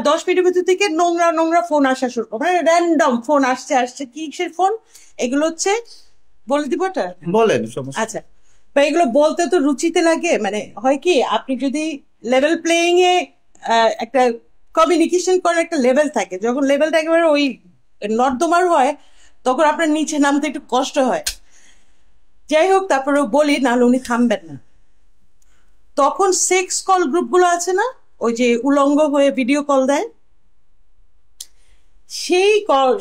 10 মিনিটের ভিতর থেকে নোংরা নোংরা ফোন আসা শুরু করে, মানে র্যান্ডম ফোন আসছে আসছে। কিসের ফোন এগুলো হচ্ছে বলে দিব? এটা বলেন। আচ্ছা, এগুলো বলতে তো রুচিতে লাগে। মানে হয় কি, আপনি যদি লেভেল প্লেয়িং এ একটা কমিউনিকেশন করার একটা লেভেল থাকে, যখন লেভেলটা একেবারে ওই নর্দমার হয় তখন আপনার নিচে নামতে একটু কষ্ট হয়। যাই হোক, তারপরে বলি, নাহলে উনি থামবেন না। তখন সেক্স কল গ্রুপগুলো আছে না, ওই যে উলঙ্গ হয়ে ভিডিও কল দেয়,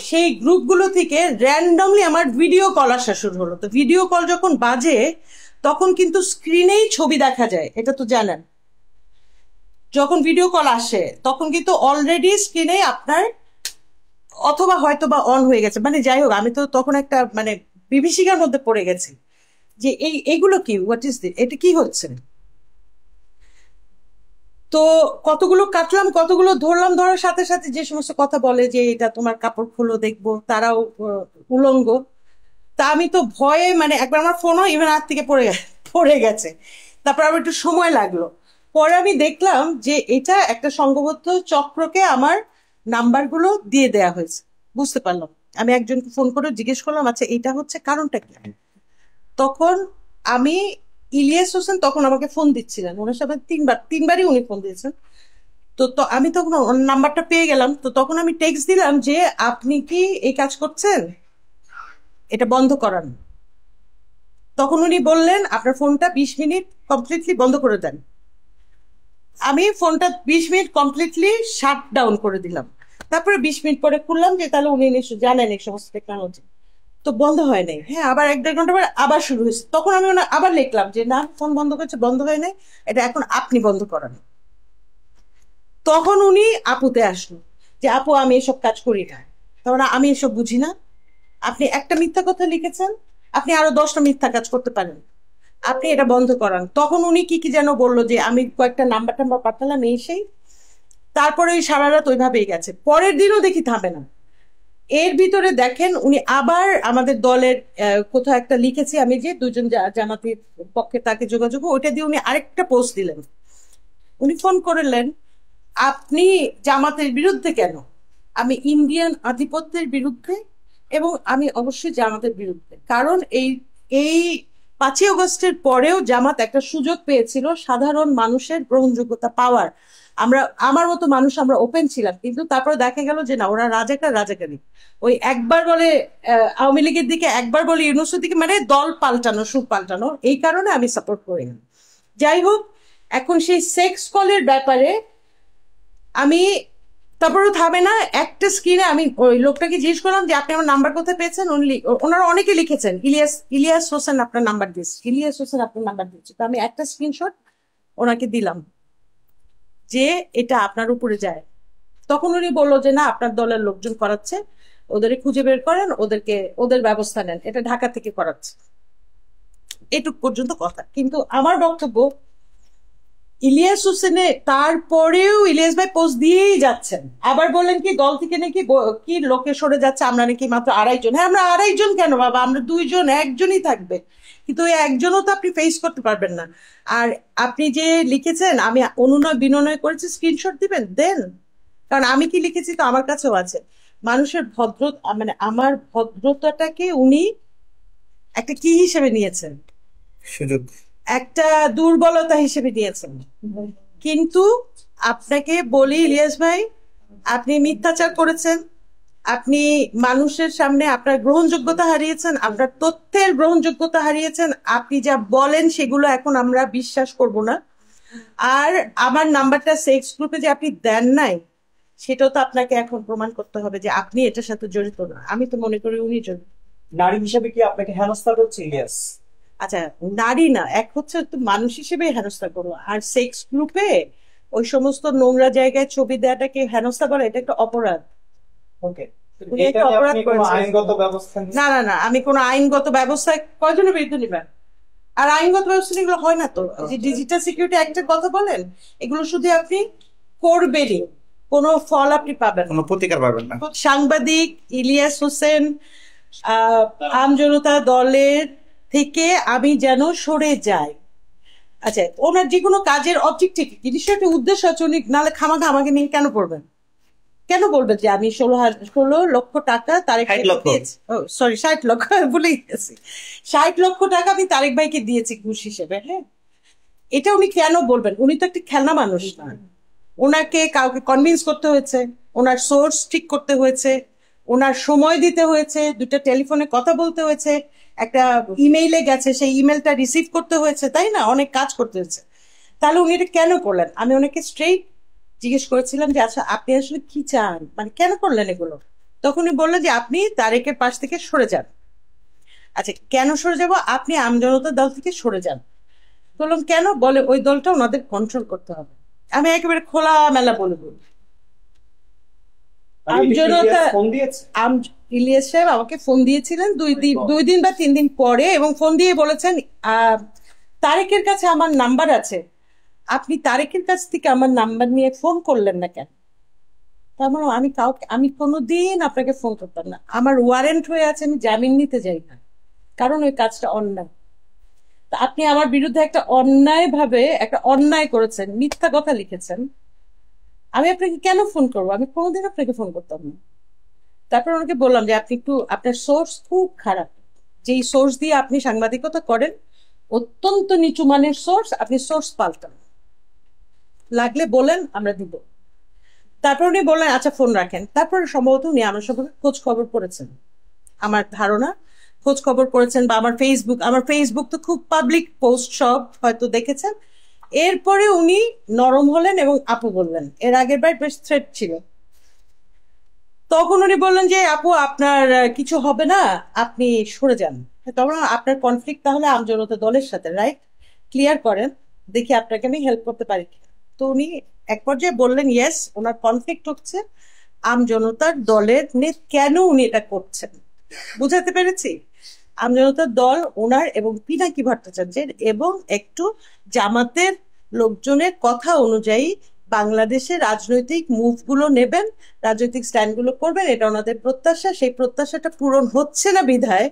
সেই গ্রুপগুলো থেকে র্যান্ডমলি আমার ভিডিও কল আসা শুরু হলো। তো ভিডিও কল যখন বাজে তখন কিন্তু স্ক্রিনেই ছবি দেখা যায়, এটা তো জানেন। যখন ভিডিও কল আসে তখন কিন্তু অলরেডি স্ক্রিনে আপনার অথবা হয়তো বা অন হয়ে গেছে। মানে যাই হোক, আমি তো তখন একটা মানে বিভীষিকার মধ্যে পড়ে গেছি যে এইগুলো কি, হোয়াট ইজ দিস, এটা কি হচ্ছে। তো কতগুলো কাটলাম, কতগুলো ধরলাম, ধরার সাথে সাথে যে সমস্ত কথা বলে যে এটা তোমার কাপড় খুলো দেখবো, তারাও উলঙ্গ। তা আমি তো ভয়ে মানে একবার আমার ফোনও ইভেন হাত থেকে পড়ে গেছে। তারপর আবার একটু সময় লাগলো, পরে আমি দেখলাম যে এটা একটা সংঘবদ্ধ চক্রকে আমার নাম্বারগুলো দিয়ে দেয়া হয়েছে। বুঝতে পারলাম, আমি একজনকে ফোন করে জিজ্ঞেস করলাম, আচ্ছা এটা হচ্ছে কারণটা কি। তখন আমি, ইলিয়াস হোসেন তখন আমাকে ফোন দিচ্ছিলেন, ওনার সাথে তিনবারই উনি ফোন দিয়েছেন। তো আমি তখন ওর নাম্বারটা পেয়ে গেলাম। তো তখন আমি টেক্সট দিলাম যে আপনি কি এই কাজ করছেন, এটা বন্ধ করান। তখন উনি বললেন আপনার ফোনটা 20 মিনিট কমপ্লিটলি বন্ধ করে দেন। আমি ফোনটা 20 মিনিট কমপ্লিটলি শাট ডাউন করে দিলাম। তারপরে 20 মিনিট পরে খুললাম, যে তাহলে উনি নিশ্চয় জানেন এই সমস্ত টেকনোলজি। তো বন্ধ হয় নাই। হ্যাঁ, আবার 1-1.5 ঘন্টা পরে আবার শুরু হয়েছে। তখন আমি আবার লিখলাম যে না, ফোন বন্ধ করছে, বন্ধ হয় নাই, এটা এখন আপনি বন্ধ করান। তখন উনি আপুতে আসলো যে আপু আমি এসব কাজ করি না, তখন আমি এসব বুঝি না, আপনি একটা মিথ্যা কথা লিখেছেন, আপনি আরো 10টা মিথ্যা কাজ করতে পারেন, আপনি এটা বন্ধ করান। তখন উনি কি কি যেন বললো, যে আমি কয়েকটা নাম্বার টাম্বার পাঠালাম এই সেই। তারপরে ওই সারা রাত ওইভাবেই গেছে। পরের দিনও দেখি থামে না। এর ভিতরে দেখেন উনি আবার আমাদের দলের কোথাও একটা লিখেছি আমি, যে দুজন জামাতের পক্ষে তাকে যোগাযোগ, ওইটা দিয়ে উনি আরেকটা পোস্ট দিলেন। উনি ফোন করলেন, আপনি জামাতের বিরুদ্ধে কেন? আমি ইন্ডিয়ান আধিপত্যের বিরুদ্ধে, এবং আমি অবশ্যই জামাতের বিরুদ্ধে। কারণ এই এই 5ই আগস্টের পরেও জামাত একটা সুযোগ পেয়েছিল সাধারণ মানুষের গ্রহণযোগ্যতা পাওয়ার। আমার মতো মানুষ আমরা ওপেন ছিলাম, কিন্তু তারপরে দেখা গেল যে না, ওরা রাজাকারি। ওই একবার বলে আওয়ামী লীগের দিকে, একবার বলে ইউনূসের দিকে, মানে দল পাল্টানো, সুর পাল্টানো। এই কারণে আমি সাপোর্ট করি না। যাই হোক, এখন সেই সেক্স কলের ব্যাপারে আমি, তারপরে থামে না, একটা স্ক্রিনে আমি ওই লোকটাকে জিজ্ঞেস করলাম যে আপনি আমার নাম্বার কোথায় পেয়েছেন। ওনারা অনেকে লিখেছেন ইলিয়াস হোসেন আপনার নাম্বার দিয়েছে, ইলিয়াস হোসেন আপনার নাম্বার দিয়েছে। তো আমি একটা স্ক্রিনশট ওনাকে দিলাম যে এটা আপনার উপরে যায়। তখন উনি বললো যে না, আপনার দলের লোকজন করাচ্ছে, ওদেরকে খুঁজে বের করেন, ওদের ব্যবস্থা নেন, এটা ঢাকা থেকে করাচ্ছে। এটুক পর্যন্ত কথা। কিন্তু আমার বক্তব্য, ইলিয়াস হোসেনে তারপরেও ইলিয়াস ভাই পোস্ট দিয়েই যাচ্ছেন। আবার বললেন কি দল থেকে নাকি কি লোকে সরে যাচ্ছে, আমরা নাকি মাত্র 2.5 জন। হ্যাঁ, আমরা 2.5 জন কেন বাবা, আমরা 2 জন, একজনই থাকবে। কিন্তু ওই একজনও তো আপনি ফেস করতে পারবেন না। আর আপনি যে লিখেছেন আমি অনুনয় বিনয় করেছি, স্ক্রিনশট দিবেন, দেন। কারণ আমি কি লিখেছি তো আমার কাছেও আছে। মানুষের মানে আমার ভদ্রতাটাকে উনি একটা কি হিসেবে নিয়েছেন, সুযোগ, একটা দুর্বলতা হিসেবে নিয়েছেন। কিন্তু আপনাকে বলি ইলিয়াস ভাই, আপনি মিথ্যাচার করেছেন, আপনি মানুষের সামনে আপনার গ্রহণযোগ্যতা হারিয়েছেন, আপনার তথ্যের গ্রহণযোগ্যতা হারিয়েছেন। আপনি যা বলেন সেগুলো এখন আমরা বিশ্বাস করব না। আর আমার নাম্বারটা সেক্স গ্রুপে যে আপনি দেন নাই, সেটাও তো আপনাকে এখন প্রমাণ করতে হবে যে আপনি এটার সাথে জড়িত না। আমি তো মনে করি উনি জড়িত। নারী হিসেবে কি আপনাকে হেনস্থা করছে ইলিয়াস? আচ্ছা, নারী না, এক হচ্ছে তো মানুষ হিসেবে হেনস্থা করো, আর সেক্স গ্রুপে ওই সমস্ত নোংরা জায়গায় ছবি দেওয়াটাকে হেনস্থা করা, এটা একটা অপরাধ। ওকে, উনি একটা অপরাধ করেছেন। আইনগত ব্যবস্থা না না না, আমি কোনো আইনগত ব্যবস্থায় কয়জনের বিরুদ্ধে নিবেন? আর আইনগত ব্যবস্থা এগুলো হয় না তো। যে ডিজিটাল সিকিউরিটি অ্যাক্টের কথা বলেন, এগুলো শুধু আপনি করবেনই, কোনো ফল আপনি পাবেন, কোনো প্রতিকার পাবেন না। সাংবাদিক ইলিয়াস হোসেন আমজনতা দলের থেকে আমি যেন সরে যাই। আচ্ছা, ওনার যে কোনো কাজের অবজেক্টিভ জিনিসটা একটা উদ্দেশ্য আছে, উনি নাহলে খামাখা আমাকে নিয়ে কেন পড়বেন? কেন বলবে যে আমি 16 লক্ষ টাকা তারেক 60 লক্ষ। সরি 60 লক্ষ ভুলেই গেছি, 60 লক্ষ টাকা আমি তারেক ভাইকে দিয়েছি ঘুষ হিসেবে। হ্যাঁ, এটা উনি কেন বলবেন? উনি তো একটা খেলনা মানুষ না। ওনাকে কাউকে কনভিন্স করতে হয়েছে, ওনার সোর্স ঠিক করতে হয়েছে, ওনার সময় দিতে হয়েছে, দুটো টেলিফোনে কথা বলতে হয়েছে, একটা ইমেইলে গেছে সেই ইমেলটা রিসিভ করতে হয়েছে, তাই না? অনেক কাজ করতে হয়েছে। তাহলে উনি এটা কেন করলেন? আমি ওনাকে স্ট্রেইট জিজ্ঞেস করেছিলাম যে আচ্ছা আপনি আসলে কি চান, মানে কেন করলেন এগুলো? তখন উনি বললেন যে আপনি তারেকের পাশ থেকে সরে যান। আচ্ছা কেন সরে যাব? আপনি আমজনতার দল থেকে সরে যান। বললাম কেন? বলে ওই দলটা ওনাদের কন্ট্রোল করতে হবে। আমি একেবারে খোলা মেলা বলে বলি, ফোন দিয়েছে। ইলিয়াস সাহেব আমাকে ফোন দিয়েছিলেন 2 দিন বা 3 দিন পরে, এবং ফোন দিয়ে বলেছেন তারেকের কাছে আমার নাম্বার আছে, আপনি তারেকের কাছ থেকে আমার নাম্বার নিয়ে ফোন করলেন না কেন? তার মানে আমি কোনোদিন আপনাকে ফোন করতাম না, আমার ওয়ারেন্ট হয়ে আছে, আমি জামিন নিতে যাই না, কারণ ওই কাজটা অন্যায়। তা আপনি আমার বিরুদ্ধে একটা অন্যায় করেছেন, মিথ্যা কথা লিখেছেন, আমি আপনাকে কেন ফোন করবো? আমি কোনোদিন আপনাকে ফোন করতাম না। তারপর ওনাকে বললাম যে আপনি একটু, আপনার সোর্স খুব খারাপ, যেই সোর্স দিয়ে আপনি সাংবাদিকতা করেন অত্যন্ত নিচু মানের সোর্স, আপনি সোর্স পাল্টান, লাগলে বলেন আমরা দিব। তারপর উনি বললেন আচ্ছা ফোন রাখেন। তারপর সম্ভবত উনি আমার সম্পর্কে খোঁজ খবর করেছেন, আমার ধারণা খোঁজ খবর করেছেন, বা আমার ফেসবুক তো খুব পাবলিক পোস্ট সব হয়তো দেখেছেন। এরপরে উনি নরম হলেন এবং আপু বললেন। এর আগের বার বেশ থ্রেট ছিল। তখন উনি বললেন যে আপু আপনার কিছু হবে না, আপনি সরে যান। তখন আপনার কনফ্লিক্ট তাহলে আমজনতা দলের সাথে, রাইট? ক্লিয়ার করেন, দেখি আপনাকে আমি হেল্প করতে পারি কিনা। তো উনি এক পর্যায়ে বললেন ইয়েস, ওনার কনফ্লিক্ট হচ্ছে আমজনতার দলের নিয়ে, কেন উনি এটা করছেন বুঝাতে পেরেছি? আমজনতার দল ওনার এবং পিনাকি ভট্টাচার্যের এবং একটু জামাতের লোকজনের কথা অনুযায়ী বাংলাদেশের রাজনৈতিক মুভগুলো নেবেন, রাজনৈতিক স্ট্যান্ডগুলো করবেন, এটা ওনাদের প্রত্যাশা। সেই প্রত্যাশাটা পূরণ হচ্ছে না বিধায়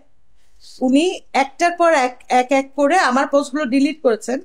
উনি একটার পর এক এক করে আমার পোস্টগুলো ডিলিট করেছেন।